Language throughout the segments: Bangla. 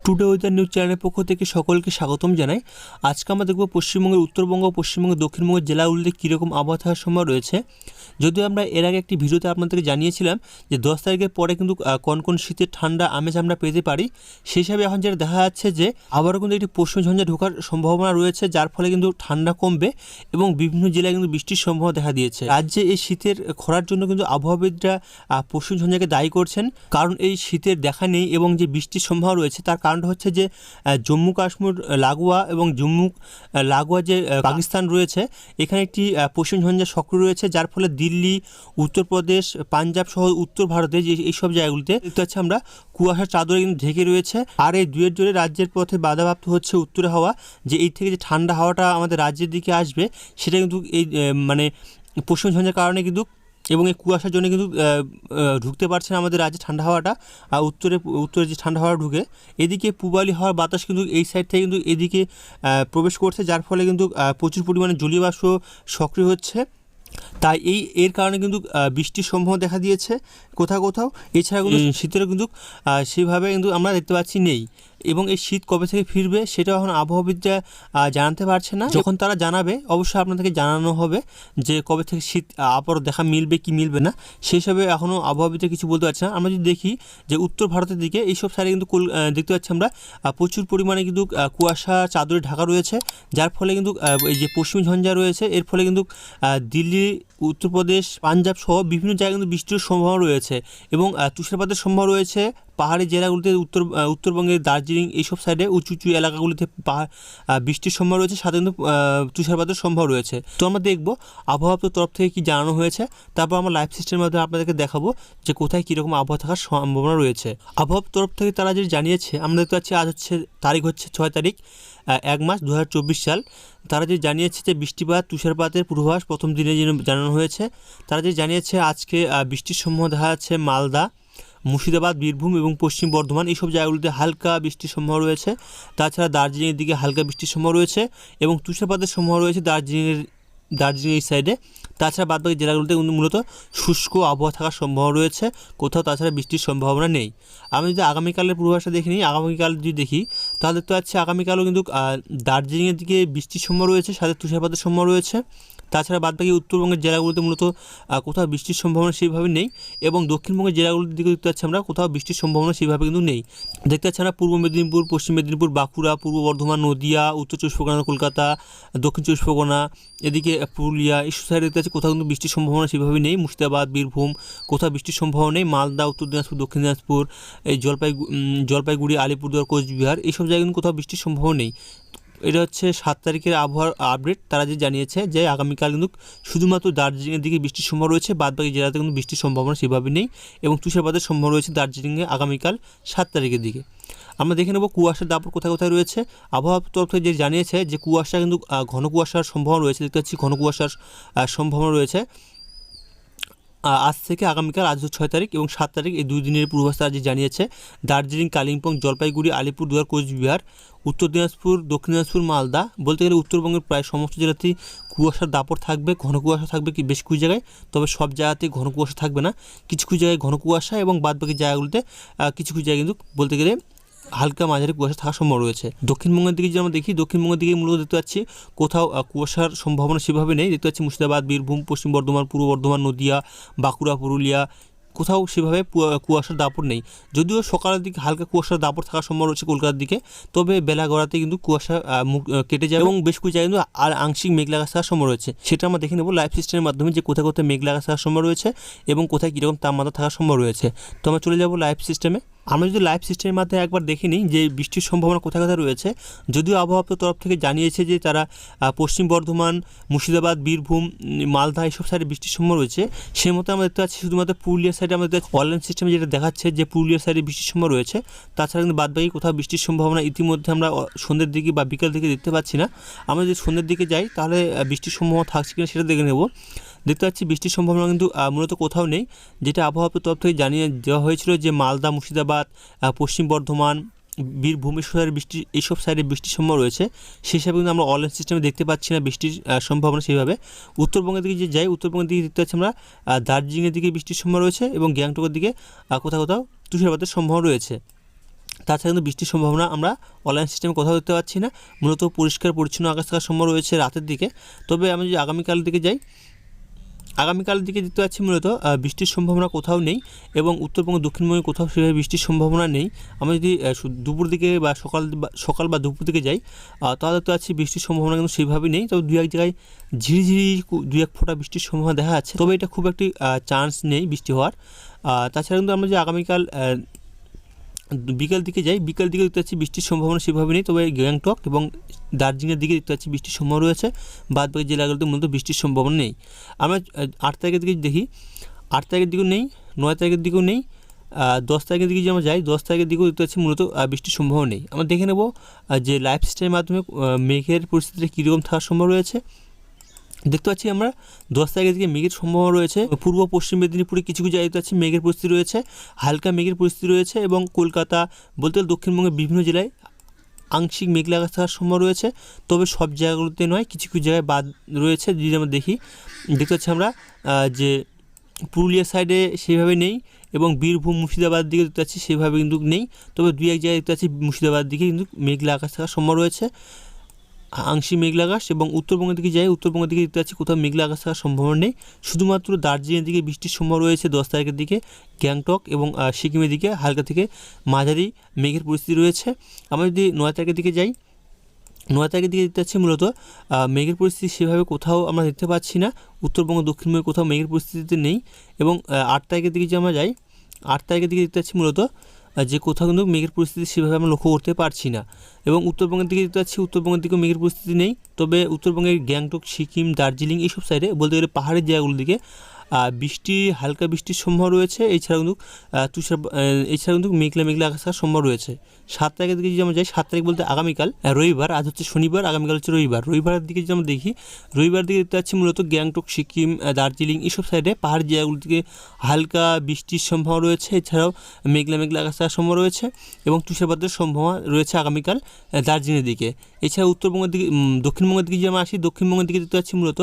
টুডে ওয়েদার নিউজ চ্যানেলের পক্ষ থেকে সকলকে স্বাগতম জানাই। আজকে আমরা দেখব পশ্চিমবঙ্গের উত্তরবঙ্গ ও পশ্চিমবঙ্গের দক্ষিণবঙ্গের জেলাগুলিতে কীরকম আবহাওয়া থাকার সময় রয়েছে। যদিও আমরা এর আগে একটি ভিডিওতে আপনাদেরকে জানিয়েছিলাম যে 10 তারিখের পরে কিন্তু কোন শীতের ঠান্ডা আমেজ আমরা পেতে পারি, সেই হিসাবে এখন যেটা দেখা যাচ্ছে যে আবারও কিন্তু একটি পশ্চিম ঝঞ্ঝা ঢোকার সম্ভাবনা রয়েছে, যার ফলে কিন্তু ঠান্ডা কমবে এবং বিভিন্ন জেলায় কিন্তু বৃষ্টির সম্ভাবনা দেখা দিয়েছে। রাজ্যে এই শীতের খরার জন্য কিন্তু আবহাওয়াবিদরা পশ্চিম ঝঞ্ঝাকে দায়ী করছেন, কারণ এই শীতের দেখা নেই এবং যে বৃষ্টির সম্ভাবনা রয়েছে তার কারণটা হচ্ছে যে জম্মু কাশ্মীর লাগোয়া এবং জম্মু লাগোয়া যে পাকিস্তান রয়েছে, এখানে একটি পশ্চিম ঝঞ্ঝা সক্রিয় রয়েছে, যার ফলে দিল্লি, উত্তরপ্রদেশ, পাঞ্জাব সহ উত্তর ভারতে যে এইসব জায়গাগুলিতে দেখতে পাচ্ছি আমরা কুয়াশার চাদরে কিন্তু ঢেকে রয়েছে। আর এই দুয়ের জোরে রাজ্যের পথে বাধাপ্রাপ্ত হচ্ছে উত্তরে হাওয়া, যে এই থেকে যে ঠান্ডা হাওয়াটা আমাদের রাজ্যের দিকে আসবে সেটা কিন্তু এই পশ্চিম ঝঞ্ঝার কারণে কিন্তু এবং এই কুয়াশার জন্য কিন্তু ঢুকতে পারছে না আমাদের রাজ্যে ঠান্ডা হাওয়াটা। আর উত্তরে যে ঠান্ডা হাওয়া ঢুকে, এদিকে পূবালি হাওয়ার বাতাস কিন্তু এই সাইড থেকে কিন্তু এদিকে প্রবেশ করছে, যার ফলে কিন্তু প্রচুর পরিমাণে জলীয় বাষ্প সক্রিয় হচ্ছে। তাই এর কারণে কিন্তু বৃষ্টির সম্ভাবনা দেখা দিয়েছে কোথাও কোথাও। এছাড়া কিন্তু শীতেরও কিন্তু সেভাবে কিন্তু আমরা দেখতে পাচ্ছি নেই, এবং এই শীত কবে থেকে ফিরবে সেটাও এখন আবহাওয়াবিদরা জানাতে পারছে না। যখন তারা জানাবে অবশ্যই আপনাদেরকে জানানো হবে যে কবে থেকে শীত আবারও দেখা মিলবে কি মিলবে না, সেই হিসাবে এখনও আবহাওয়াবিদরা কিছু বলতে পারছে না। আমরা যদি দেখি যে উত্তর ভারতের দিকে এইসব সাইডে কিন্তু দেখতে পাচ্ছি আমরা প্রচুর পরিমাণে কিন্তু কুয়াশা চাদরে ঢাকা রয়েছে, যার ফলে কিন্তু এই যে পশ্চিম ঝঞ্ঝা রয়েছে এর ফলে কিন্তু দিল্লি, উত্তরপ্রদেশ, পাঞ্জাব সহ বিভিন্ন জায়গায় কিন্তু বৃষ্টির সম্ভাবনা রয়েছে এবং তুষারপাতের সম্ভাবনা রয়েছে। পাহাড়ি জেলাগুলিতে উত্তরবঙ্গের দার্জিলিং এইসব সাইডে উঁচু উঁচু এলাকাগুলিতে বৃষ্টির সম্ভাবনা রয়েছে, সাথে কিন্তু তুষারপাতের সম্ভাবনা রয়েছে। তো আমরা দেখব আবহাওয়া তরফ থেকে কি জানানো হয়েছে, তারপর আমরা লাইভ সিস্টেমের মাধ্যমে আপনাদেরকে দেখাবো যে কোথায় কীরকম আবহাওয়া থাকার সম্ভাবনা রয়েছে। আবহাওয়ার তরফ থেকে তারা যে জানিয়েছে, আমরা দেখতে পাচ্ছি আজ তারিখ হচ্ছে 6 তারিখ 1 মাস 2024 সাল। তারা যে জানিয়েছে যে বৃষ্টিপাত তুষারপাতের পূর্বাভাস প্রথম দিনে জানানো হয়েছে। তারা যে জানিয়েছে আজকে বৃষ্টির সম্ভাবনা দেখা যাচ্ছে মালদা, মুর্শিদাবাদ, বীরভূম এবং পশ্চিম বর্ধমান এইসব জায়গাগুলিতে হালকা বৃষ্টির সম্ভাবনা রয়েছে। তাছাড়া দার্জিলিংয়ের দিকে হালকা বৃষ্টির সম্ভাবনা রয়েছে এবং তুষারপাতের সম্ভাবনা রয়েছে দার্জিলিং এই সাইডে। তাছাড়া বাদবাকি জেলাগুলিতে মূলত শুষ্ক আবহাওয়া থাকার সম্ভাবনা রয়েছে, কোথাও তাছাড়া বৃষ্টির সম্ভাবনা নেই। আমি যদি আগামীকালের পূর্বাভাসটা দেখে নিই, আগামীকাল যদি দেখি তাহলে দেখতে পাচ্ছি আগামীকালও কিন্তু দার্জিলিংয়ের দিকে বৃষ্টির সম্ভাবনা রয়েছে, সাথে তুষারপাতের সম্ভাবনা রয়েছে। তাছাড়া বাদবাকি উত্তরবঙ্গের জেলাগুলিতে মূলত কোথাও বৃষ্টির সম্ভাবনা সেইভাবে নেই এবং দক্ষিণবঙ্গের জেলাগুলির দিকে দেখতে পাচ্ছি আমরা কোথাও বৃষ্টির সম্ভাবনা সেইভাবে কিন্তু নেই। দেখতে পাচ্ছি আমরা পূর্ব মেদিনীপুর, পশ্চিম মেদিনীপুর, বাঁকুড়া, পূর্ব বর্ধমান, নদিয়া, উত্তর চব্বিশ পরগনা, কলকাতা, দক্ষিণ চব্বিশ পরগনা, এদিকে পুরুলিয়া এইসব সাইডে দেখতে পাচ্ছি কোথাও কিন্তু বৃষ্টির সম্ভাবনা সেভাবে নেই। মুর্শিদাবাদ, বীরভূম কোথাও বৃষ্টির সম্ভাবনা নেই। মালদা, উত্তর দিনাজপুর, দক্ষিণ দিনাজপুর, এই জলপাইগুড়ি, আলিপুরদুয়ার, কোচবিহার এইসব জায়গায় কিন্তু কোথাও বৃষ্টির সম্ভাবনা নেই। এটা হচ্ছে 7 তারিখের আবহাওয়ার আপডেট। তারা যে জানিয়েছে যে আগামীকাল কিন্তু শুধুমাত্র দার্জিলিংয়ের দিকে বৃষ্টির সম্ভাবনা রয়েছে, বাদবাকি জেলাতে কিন্তু বৃষ্টির সম্ভাবনা সেভাবে নেই এবং তুষারপাতের সম্ভাবনা রয়েছে দার্জিলিংয়ে আগামীকাল 7 তারিখের দিকে। আমরা দেখে নেব কুয়াশার দাপট কোথায় কোথায় রয়েছে। আবহাওয়া তরফ থেকে যে জানিয়েছে যে কুয়াশা কিন্তু ঘন কুয়াশার সম্ভাবনা রয়েছে, দেখতে পাচ্ছি ঘন কুয়াশার সম্ভাবনা রয়েছে আজ থেকে আগামীকাল, আজ 6 তারিখ এবং 7 তারিখ এই 2 দিনের পূর্বাভাস তারা যে জানিয়েছে। দার্জিলিং, কালিম্পং, জলপাইগুড়ি, আলিপুরদুয়ার, কোচবিহার, উত্তর দিনাজপুর, দক্ষিণ দিনাজপুর, মালদা, বলতে গেলে উত্তরবঙ্গের প্রায় সমস্ত জেলাতেই কুয়াশার দাপট থাকবে। ঘন কুয়াশা থাকবে কি বেশ কিছু জায়গায়, তবে সব জায়গাতেই ঘন কুয়াশা থাকবে না, কিছু কিছু জায়গায় ঘন কুয়াশা এবং বাদবাকি জায়গাগুলিতে কিছু কিছু জায়গায় কিন্তু বলতে গেলে হালকা মাঝারি কুয়াশা থাকার সম্ভাবনা রয়েছে। দক্ষিণবঙ্গের দিকে যদি আমরা দেখি, দক্ষিণবঙ্গের দিকে মূলত দেখতে পাচ্ছি কোথাও কুয়াশার সম্ভাবনা সেভাবে নেই। দেখতে পাচ্ছি মুর্শিদাবাদ, বীরভূম, পশ্চিম বর্ধমান, পূর্ব বর্ধমান, নদিয়া, বাঁকুড়া, পুরুলিয়া কোথাও সেভাবে কুয়াশার দাপট নেই। যদিও সকালের দিকে হালকা কুয়াশার দাপট থাকার সম্ভাবনা রয়েছে কলকাতার দিকে, তবে বেলা গড়াতে কিন্তু কুয়াশা কেটে যাবে এবং বেশ কিছু জায়গায় কিন্তু আর আংশিক মেঘলা আকাশ থাকার সম্ভাবনা রয়েছে। সেটা আমরা দেখে নেব লাইভ সিস্টেমের মাধ্যমে যে কোথায় কোথায় মেঘলা আকাশ থাকার সম্ভাবনা রয়েছে এবং কোথায় কীরকম তাপমাত্রা থাকার সম্ভাবনা রয়েছে। তো আমরা চলে যাব লাইভ সিস্টেমে। আমরা যদি লাইভ সিস্টেমের মাধ্যমে একবার দেখে নিই যে বৃষ্টির সম্ভাবনা কোথায় কোথায় রয়েছে। যদিও আবহাওয়া তরফ থেকে জানিয়েছে যে তারা পশ্চিম বর্ধমান, মুর্শিদাবাদ, বীরভূম, মালদা এইসব সাইডে বৃষ্টির সম্ভাবনা রয়েছে, সেই মতো আমরা দেখতে পাচ্ছি শুধুমাত্র পুরুলিয়া সাইডে আমাদের অনলাইন সিস্টেমে যেটা দেখাচ্ছে যে পুরুলিয়া সাইডে বৃষ্টির সম্ভাবনা রয়েছে। তাছাড়া কিন্তু বাদবাকি কোথাও বৃষ্টির সম্ভাবনা ইতিমধ্যে আমরা সন্ধ্যের দিকে বা বিকাল দিকে দেখতে পাচ্ছি না। আমরা যদি সন্ধ্যের দিকে যাই তাহলে বৃষ্টির সম্ভাবনা থাকছে কিনা সেটা দেখে নেব। দেখতে পাচ্ছি বৃষ্টির সম্ভাবনা কিন্তু মূলত কোথাও নেই, যেটা আবহাওয়া তরফ থেকে জানিয়ে দেওয়া হয়েছিল যে মালদা, মুর্শিদাবাদ, পশ্চিম বর্ধমান, বীরভূম এইসব সাইডে বৃষ্টির সম্ভাবনা রয়েছে। সেই হিসাবে কিন্তু আমরা অনলাইন সিস্টেমে দেখতে পাচ্ছি না বৃষ্টির সম্ভাবনা সেইভাবে। উত্তরবঙ্গের দিকে যে যাই, উত্তরবঙ্গের দিকে দেখতে পাচ্ছি আমরা দার্জিলিংয়ের দিকে বৃষ্টির সম্ভাবনা রয়েছে এবং গ্যাংটকের দিকে কোথাও কোথাও তুষারপাতের সম্ভাবনা রয়েছে। তাছাড়া কিন্তু বৃষ্টির সম্ভাবনা আমরা অনলাইন সিস্টেমে কোথাও দেখতে পাচ্ছি না। মূলত পরিষ্কার পরিচ্ছন্ন আকাশ থাকার সম্ভাবনা রয়েছে রাতের দিকে। তবে আমি যদি আগামীকালের দিকে যাই, আগামীকালের দিকে দেখতে পাচ্ছি মূলত বৃষ্টির সম্ভাবনা কোথাও নেই এবং উত্তরবঙ্গ দক্ষিণবঙ্গে কোথাও সেভাবে বৃষ্টির সম্ভাবনা নেই। আমরা যদি দুপুর দিকে বা সকাল বা দুপুর দিকে যাই, তাহলে দেখতে পাচ্ছি বৃষ্টির সম্ভাবনা কিন্তু সেইভাবে নেই। তবে দু এক জায়গায় ঝিরিঝিরি দু এক ফোঁটা বৃষ্টির সম্ভাবনা দেখা যাচ্ছে, তবে এটা খুব একটি চান্স নেই বৃষ্টি হওয়ার। তাছাড়া কিন্তু আমরা যে আগামীকাল বিকেল দিকে যাই, বিকেল দিকে দেখতে পাচ্ছি বৃষ্টির সম্ভাবনা সেভাবে নেই। তবে গ্যাংটক এবং দার্জিলিংয়ের দিকে দেখতে পাচ্ছি বৃষ্টির সম্ভাবনা রয়েছে। বাদ বাকি জেলাগুলোতে মূলত বৃষ্টির সম্ভাবনা নেই। আমরা 8 তারিখের দিকে দেখি, 8 তারিখের দিকেও নেই, 9 তারিখের দিকেও নেই, 10 তারিখের দিকে যদি আমরা যাই, 10 তারিখের দিকেও দেখতে পাচ্ছি মূলত বৃষ্টির সম্ভাবনা নেই। আমরা দেখে নেব যে লাইভ সিস্টেমের মাধ্যমে মেঘের পরিস্থিতিতে কীরকম থাকার সম্ভাবনা রয়েছে। দেখতে পাচ্ছি আমরা 10 তারিখের দিকে মেঘের সম্ভাবনা রয়েছে। পূর্ব পশ্চিম মেদিনীপুরে কিছু কিছু জায়গায় দেখতে পাচ্ছি মেঘের পরিস্থিতি রয়েছে, হালকা মেঘের পরিস্থিতি রয়েছে এবং কলকাতা বলতে গেলে দক্ষিণবঙ্গের বিভিন্ন জেলায় আংশিক মেঘলা আকাশ থাকার সম্ভাবনা রয়েছে। তবে সব জায়গাগুলোতে নয়, কিছু কিছু জায়গায় বাদ রয়েছে। যদি আমরা দেখি, দেখতে পাচ্ছি আমরা যে পুরুলিয়া সাইডে সেভাবে নেই এবং বীরভূম মুর্শিদাবাদ দিকে দেখতে পাচ্ছি সেভাবে কিন্তু নেই। তবে দুই এক জায়গায় দেখতে পাচ্ছি মুর্শিদাবাদ দিকে কিন্তু মেঘলা আকাশ থাকার সম্ভাবনা রয়েছে, আংশিক মেঘলা আকাশ। এবং উত্তরবঙ্গের দিকে যাই, উত্তরবঙ্গের দিকে দেখতে পাচ্ছি কোথাও মেঘলা আকাশ থাকার সম্ভাবনা নেই। শুধুমাত্র দার্জিলিংয়ের দিকে বৃষ্টির সম্ভাবনা রয়েছে 10 তারিখের দিকে, গ্যাংটক এবং সিকিমের দিকে হালকা থেকে মাঝারি মেঘের পরিস্থিতি রয়েছে। আমরা যদি 9 তারিখের দিকে যাই, 9 তারিখের দিকে দেখতে পাচ্ছি মূলত মেঘের পরিস্থিতি সেভাবে কোথাও আমরা দেখতে পাচ্ছি না। উত্তরবঙ্গ দক্ষিণবঙ্গে কোথাও মেঘের পরিস্থিতিতে নেই। এবং 8 তারিখের দিকে যে আমরা যাই, 8 তারিখের দিকে দেখতে পাচ্ছি মূলত যে কোথাও কিন্তু মেঘের পরিস্থিতি সেভাবে আমরা লক্ষ্য করতে পারছি না। এবং উত্তরবঙ্গের দিকে দেখতে পাচ্ছি উত্তরবঙ্গের দিকেও মেঘের পরিস্থিতি নেই। তবে উত্তরবঙ্গের গ্যাংটক, সিকিম, দার্জিলিং এইসব সাইডে বলতে গেলে পাহাড়ের জায়গাগুলোর দিকে বৃষ্টি, হালকা বৃষ্টির সম্ভাবনা রয়েছে। এছাড়া কিন্তু এছাড়া কিন্তু মেঘলা মেঘলা আকাশ থাকার সম্ভাবনা রয়েছে। 7 তারিখের দিকে যদি আমরা যাই, 7 তারিখ বলতে আগামীকাল রবিবার, আজ হচ্ছে শনিবার, আগামীকাল হচ্ছে রবিবার। রবিবারের দিকে যদি আমরা দেখি, রবিবার দিকে দেখতে পাচ্ছি মূলত গ্যাংটক, সিকিম, দার্জিলিং এইসব সাইডে পাহাড়ের জায়গাগুলোর দিকে হালকা বৃষ্টির সম্ভাবনা রয়েছে। এছাড়াও মেঘলা মেঘলা আকাশ থাকার সম্ভাবনা রয়েছে এবং তুষারপাতের সম্ভাবনা রয়েছে আগামীকাল দার্জিলিংয়ের দিকে। এছাড়া উত্তরবঙ্গের দিকে, দক্ষিণবঙ্গের দিকে যদি আমরা আসি, দক্ষিণবঙ্গের দিকে দেখতে পাচ্ছি মূলত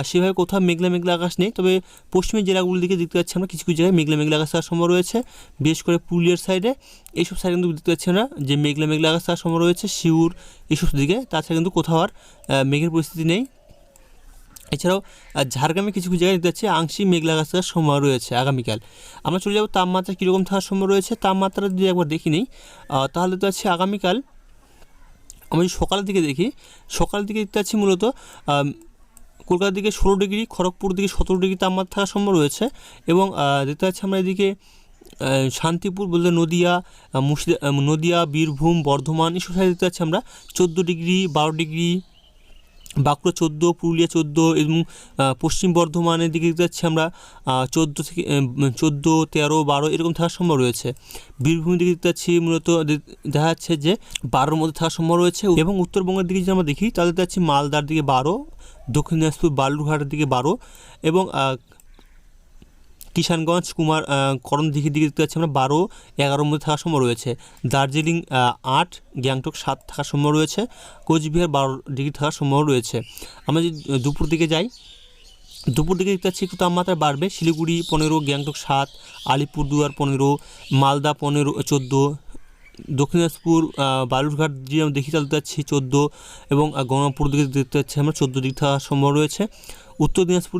সেভাবে কোথাও মেঘলা মেঘলা আকাশ নেই। তবে পশ্চিমের জেলাগুলির দিকে দেখতে পাচ্ছি আমরা কিছু কিছু জায়গায় মেঘলা মেঘলা আকাশ থাকার সম্ভাবনা রয়েছে, বিশেষ করে পুরুলিয়ার সাইডে। এইসব সাইডে কিন্তু দেখতে পাচ্ছি না যে মেঘলা মেঘলা আকাশ থাকার সম্ভাবনা রয়েছে, শিউর এইসব দিকে। তাছাড়া কিন্তু কোথাও আর মেঘের পরিস্থিতি নেই। এছাড়াও ঝাড়গ্রামে কিছু কিছু জায়গায় দেখতে পাচ্ছি আংশিক মেঘলা আকাশ থাকার সম্ভাবনা রয়েছে আগামীকাল। আমরা চলে যাব তাপমাত্রা কীরকম থাকার সম্ভাবনা রয়েছে। তাপমাত্রা যদি একবার দেখি নিই, তাহলে দেখতে পাচ্ছি আগামীকাল আমি যদি সকালের দিকে দেখি, সকালের দিকে দেখতে পাচ্ছি মূলত কলকাতার দিকে 16 ডিগ্রি, খড়গপুর দিকে 17 ডিগ্রি তাপমাত্রা থাকার সম্ভাবনা রয়েছে। এবং দেখতে পাচ্ছি আমরা এদিকে শান্তিপুর বলতে নদিয়া, বীরভূম, বর্ধমান এইসব সাইডে দেখতে পাচ্ছি আমরা 14 ডিগ্রি, 12 ডিগ্রি, বাঁকুড়া 14, পুরুলিয়া 14 এবং পশ্চিম বর্ধমানের দিকে দেখতে পাচ্ছি আমরা 14 থেকে 14, 13, 12 এরকম থাকার সম্ভব রয়েছে। বীরভূমের দিকে দেখতে পাচ্ছি মূলত দেখা যাচ্ছে যে 12-র মধ্যে থাকার সম্ভব রয়েছে। এবং উত্তরবঙ্গের দিকে যদি আমরা দেখি, তাহলে দেখতে পাচ্ছি মালদার দিকে 12, দক্ষিণ দিনাজপুর বালুরঘাটের দিকে 12 এবং কিষানগঞ্জ, করণদিঘির দিকে দেখতে পাচ্ছি আমরা 12, 11-র মধ্যে থাকার সম্ভব রয়েছে। দার্জিলিং 8, গ্যাংটক 7 থাকার সম্ভব রয়েছে। কোচবিহার 12 ডিগ্রি থাকার সম্ভব রয়েছে। আমরা যদি দুপুর দিকে যাই, দুপুর দিকে দেখতে পাচ্ছি একটু তাপমাত্রা বাড়বে। শিলিগুড়ি 15, গ্যাংটক 7, আলিপুরদুয়ার 15, মালদা 15, 14, দক্ষিণ দিনাজপুর বালুরঘাট যদি আমরা দেখি তাহলে দেখতে পাচ্ছি 14 এবং গঙ্গাপুর দিকে দেখতে পাচ্ছি আমরা 14 ডিগ্রি থাকার সম্ভব রয়েছে। উত্তর দিনাজপুর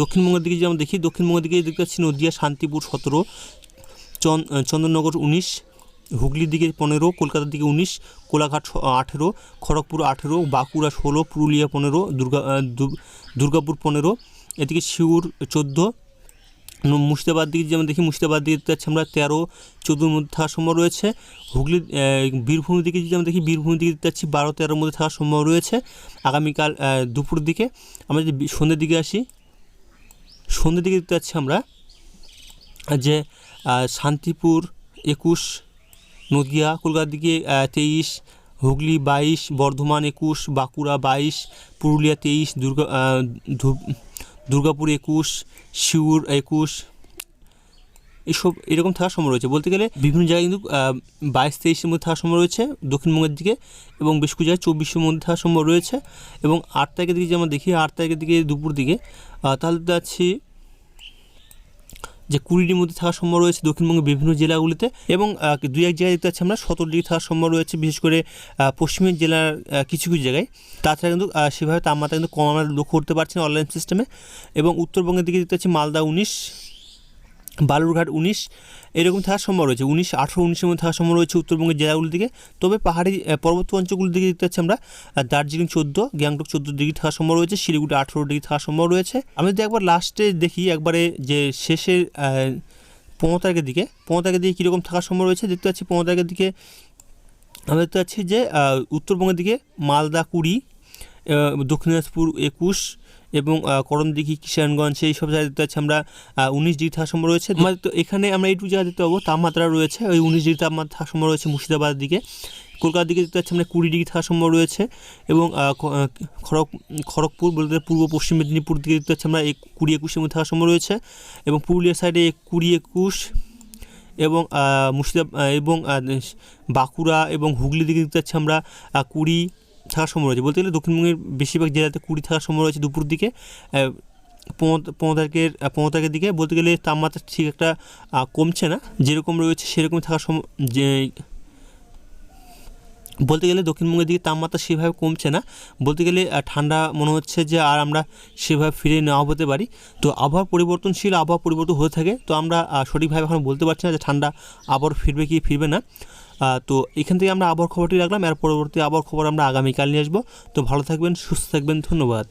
দক্ষিণবঙ্গের দিকে যদি আমরা দেখি, দক্ষিণবঙ্গের দিকে দেখতে পাচ্ছি নদিয়া, শান্তিপুর 17, চন্দননগর 19, হুগলির দিকে 15, কলকাতার দিকে 19, কোলাঘাট 18, খড়গপুর 18, বাঁকুড়া 16, পুরুলিয়া 15, দুর্গাপুর 15, এদিকে শিউর 14, মুর্শিদাবাদ দিকে যেমন দেখি, মুর্শিদাবাদ দিকে দেখতে পাচ্ছি আমরা 13, 14-র মধ্যে থাকার সম্ভব রয়েছে। হুগলির বীরভূমের দিকে যদি আমরা দেখি, বীরভূমের দিকে দেখতে পাচ্ছি 12, 13-র মধ্যে থাকার সম্ভব রয়েছে আগামীকাল দুপুর দিকে। আমরা যদি সন্ধ্যের দিকে আসি, সন্ধ্যের দিকে দেখতে পাচ্ছি আমরা যে শান্তিপুর 21, নদিয়া, কলকাতার দিকে 23, হুগলি 22, বর্ধমান 21, বাঁকুড়া 22, পুরুলিয়া 23, দুর্গাপুর 21, শিউর 21 এইসব এরকম থাকার সম্ভব রয়েছে। বলতে গেলে বিভিন্ন জায়গায় কিন্তু 22-23-এর মধ্যে থাকার সম্ভব রয়েছে দক্ষিণবঙ্গের দিকে, এবং বেশ কিছু জায়গায় 24-এর মধ্যে থাকার সম্ভব রয়েছে। এবং 8 তারিখের দিকে যেমন দেখি, 8 তারিখের দিকে দুপুর দিকে তাহলে যাচ্ছি যে 20 মধ্যে থাকার সম্ভাবনা রয়েছে দক্ষিণবঙ্গের বিভিন্ন জেলাগুলিতে, এবং 2-1 জায়গায় দেখতে পাচ্ছি আমরা 17 ডিগ্রি থাকার সম্ভাবনা রয়েছে, বিশেষ করে পশ্চিমের জেলার কিছু কিছু জায়গায়। তাছাড়া কিন্তু সেভাবে তাপমাত্রা কিন্তু কম আমরা লক্ষ্য করতে পারছি না অনলাইন সিস্টেমে। এবং উত্তরবঙ্গের দিকে দেখতে পাচ্ছি মালদা 19, বালুরঘাট 19 এরকম থাকার সম্ভাবনা রয়েছে, 19, 18, 19-এর মধ্যে থাকার সম্ভাবনা রয়েছে উত্তরবঙ্গের জেলাগুলির দিকে। তবে পাহাড়ি পর্বত অঞ্চলগুলির দিকে দেখতে পাচ্ছি আমরা দার্জিলিং 14, গ্যাংটক 14 ডিগ্রি থাকার সম্ভাবনা রয়েছে, শিলিগুড়ি 18 ডিগ্রি থাকার সম্ভাবনা রয়েছে। আমি যদি একবার লাস্টে দেখি একবারে যে শেষের 15 তারিখের দিকে কীরকম থাকার সম্ভাবনা রয়েছে, দেখতে পাচ্ছি 15 তারিখের দিকে আমরা দেখতে পাচ্ছি যে উত্তরবঙ্গের দিকে মালদা 20, দক্ষিণ দিনাজপুর 21 এবং করণদিঘি, কিষানগঞ্জ সেই সব জায়গায় দেখতে পাচ্ছি আমরা 19 ডিগ্রি থাকার সম্ভাবনা রয়েছে। আমাদের তো এখানে আমরা এইটুকু জায়গা দেখতে পাবো তাপমাত্রা রয়েছে ওই 19 ডিগ্রি তাপমাত্রা থাকার সম্ভাবনা রয়েছে মুর্শিদাবাদের দিকে। কলকাতার দিকে দেখতে পাচ্ছি আমরা 20 ডিগ্রি থাকার সম্ভাবনা রয়েছে, এবং খড়গপুর বলতে পূর্ব পশ্চিম মেদিনীপুর দিকে দেখতে পাচ্ছি আমরা 20-21-এর মধ্যে থাকার সম্ভাবনা রয়েছে, এবং পুরুলিয়ার সাইডে 20-21, এবং এবং বাঁকুড়া এবং হুগলি দিকে দেখতে পাচ্ছি আমরা 20 থাকার সম্ভাবনা রয়েছে। বলতে গেলে দক্ষিণবঙ্গের বেশিরভাগ জেলাতে 20 থাকার সম্ভাবনা রয়েছে দুপুর দিকে। 15 তারিখের দিকে বলতে গেলে তাপমাত্রা ঠিক একটা কমছে না, যেরকম রয়েছে সেরকম থাকার বলতে গেলে দক্ষিণবঙ্গের দিকে তাপমাত্রা সেভাবে কমছে না, বলতে গেলে ঠান্ডা মনে হচ্ছে যে আর আমরা সেভাবে ফিরে নেওয়া হতে পারি। তো আবহাওয়া পরিবর্তনশীল, আবহাওয়া পরিবর্তন হতে থাকে, তো আমরা সঠিকভাবে এখন বলতে পারছি না যে ঠান্ডা আবার ফিরবে কি ফিরবে না। তো এখান থেকে আমরা আবহাওয়ার খবরটি রাখলাম, এর পরবর্তী আবহাওয়ার খবর আমরা আগামীকাল নিয়ে আসবো। তো ভালো থাকবেন, সুস্থ থাকবেন, ধন্যবাদ।